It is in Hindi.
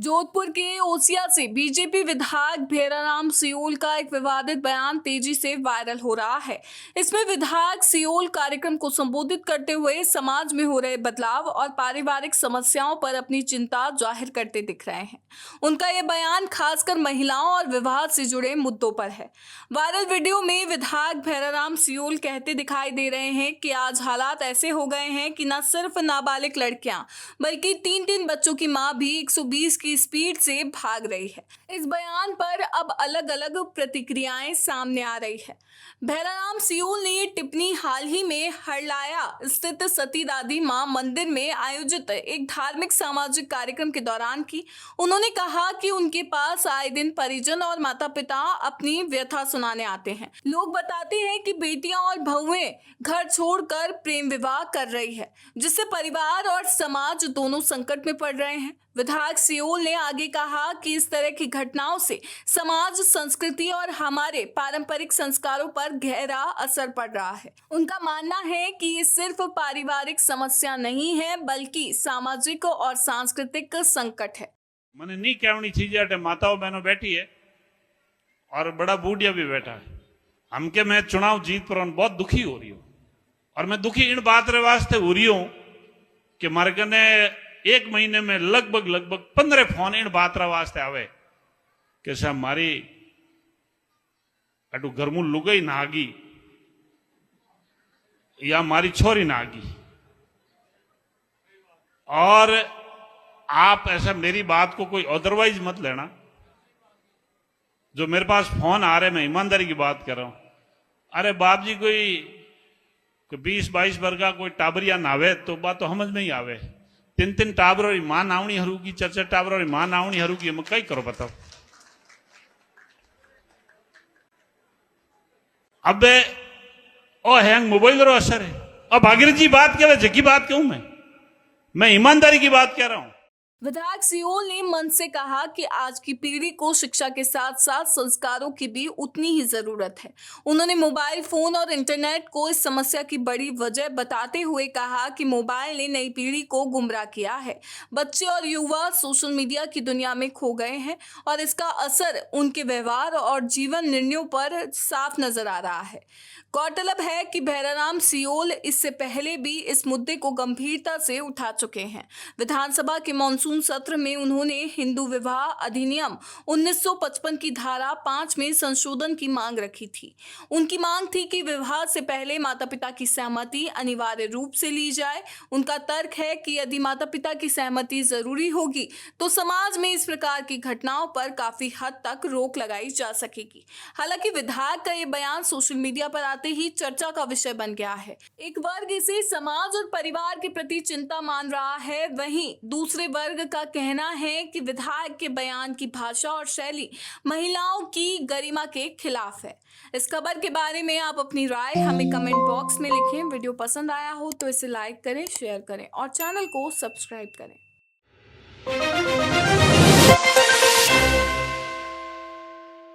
जोधपुर के ओसिया से बीजेपी विधायक भैराराम सियोल का एक विवादित बयान तेजी से वायरल हो रहा है। इसमें विधायक सियोल कार्यक्रम को संबोधित करते हुए समाज में हो रहे बदलाव और पारिवारिक समस्याओं पर अपनी चिंता जाहिर करते दिख रहे हैं। उनका यह बयान खासकर महिलाओं और विवाह से जुड़े मुद्दों पर है। वायरल वीडियो में विधायक भैराराम सियोल कहते दिखाई दे रहे हैं कि आज हालात ऐसे हो गए हैं कि न सिर्फ नाबालिग लड़कियां बल्कि 3-3 बच्चों की मां भी 120 की स्पीड से भाग रही है। इस बयान पर अब अलग अलग प्रतिक्रियाएं सामने आ रही है। भैराराम सियोल ने ये टिप्पणी हाल ही में हरलाया स्थित सती दादी मां मंदिर में आयोजित एक धार्मिक सामाजिक कार्यक्रम के दौरान की। उन्होंने कहा कि उनके पास आए दिन परिजन और माता पिता अपनी व्यथा सुनाने आते हैं। लोग बताते हैं कि बेटियां और बहुएं घर छोड़कर प्रेम विवाह कर रही है, जिससे परिवार और समाज दोनों संकट में पड़ रहे हैं। विधायक सियोल ने आगे कहा कि इस तरह की घटनाओं से समाज, संस्कृति और हमारे पारंपरिक संस्कारों पर गहरा असर पड़ रहा है। उनका मानना है कि ये सिर्फ पारिवारिक समस्या नहीं है बल्कि सामाजिक और सांस्कृतिक संकट है। मैंने नहीं कहनी थी जाटे माताओं बहनों बैठी है और बड़ा बूढ़िया भी बैठा है। हमके मैं चुनाव जीत पर बहुत दुखी हो रही हूँ और मैं दुखी इन बात रे वास्ते हो रही हूँ कि मारे कने एक महीने में लगभग 15 फोन इन बात रा वास्ते आवे कि साहब मारी अटू घरमू लुगाई ना आगी या मारी छोरी ना आगी। और आप ऐसा मेरी बात को कोई अदरवाइज मत लेना। जो मेरे पास फोन आ रहे, मैं ईमानदारी की बात कर रहा हूं। अरे बाप जी कोई 20-22 वर्ष का कोई टाबरिया नावे तो बात तो समझ में ही आवे। 3-3 टाबर मां नावनी हरू की 4-4 टाबर मां नावनी हरू की कई करो बताओ। अब ओ हैंग मोबाइल रो असर है। अब भागीरथी बात कह जकी बात कहूं मैं ईमानदारी की बात कह रहा हूं। विधायक सियोल ने मंच से कहा कि आज की पीढ़ी को शिक्षा के साथ साथ संस्कारों की भी उतनी ही जरूरत है। उन्होंने मोबाइल फोन और इंटरनेट को इस समस्या की बड़ी वजह बताते हुए कहा कि मोबाइल ने नई पीढ़ी को गुमराह किया है। बच्चे और युवा सोशल मीडिया की दुनिया में खो गए हैं और इसका असर उनके व्यवहार और जीवन निर्णयों पर साफ नजर आ रहा है। गौरतलब है कि भैराराम सियोल इससे पहले भी इस मुद्दे को गंभीरता से उठा चुके हैं। विधानसभा के मॉनसून सत्र में उन्होंने हिंदू विवाह अधिनियम 1955 की धारा 5 में संशोधन की मांग रखी थी। उनकी मांग थी कि विवाह से पहले माता पिता की सहमति अनिवार्य रूप से ली जाए। उनका तर्क है कि यदि माता पिता की सहमति जरूरी होगी तो समाज में इस प्रकार की घटनाओं पर काफी हद तक रोक लगाई जा सकेगी। हालांकि विधायक का ये बयान सोशल मीडिया पर आते ही चर्चा का विषय बन गया है। एक वर्ग इसे समाज और परिवार के प्रति चिंता मान रहा है, वहीं दूसरे वर्ग का कहना है कि विधायक के बयान की भाषा और शैली महिलाओं की गरिमा के खिलाफ है। इस खबर के बारे में आप अपनी राय हमें कमेंट बॉक्स में लिखें। वीडियो पसंद आया हो तो इसे लाइक करें, शेयर करें और चैनल को सब्सक्राइब करें।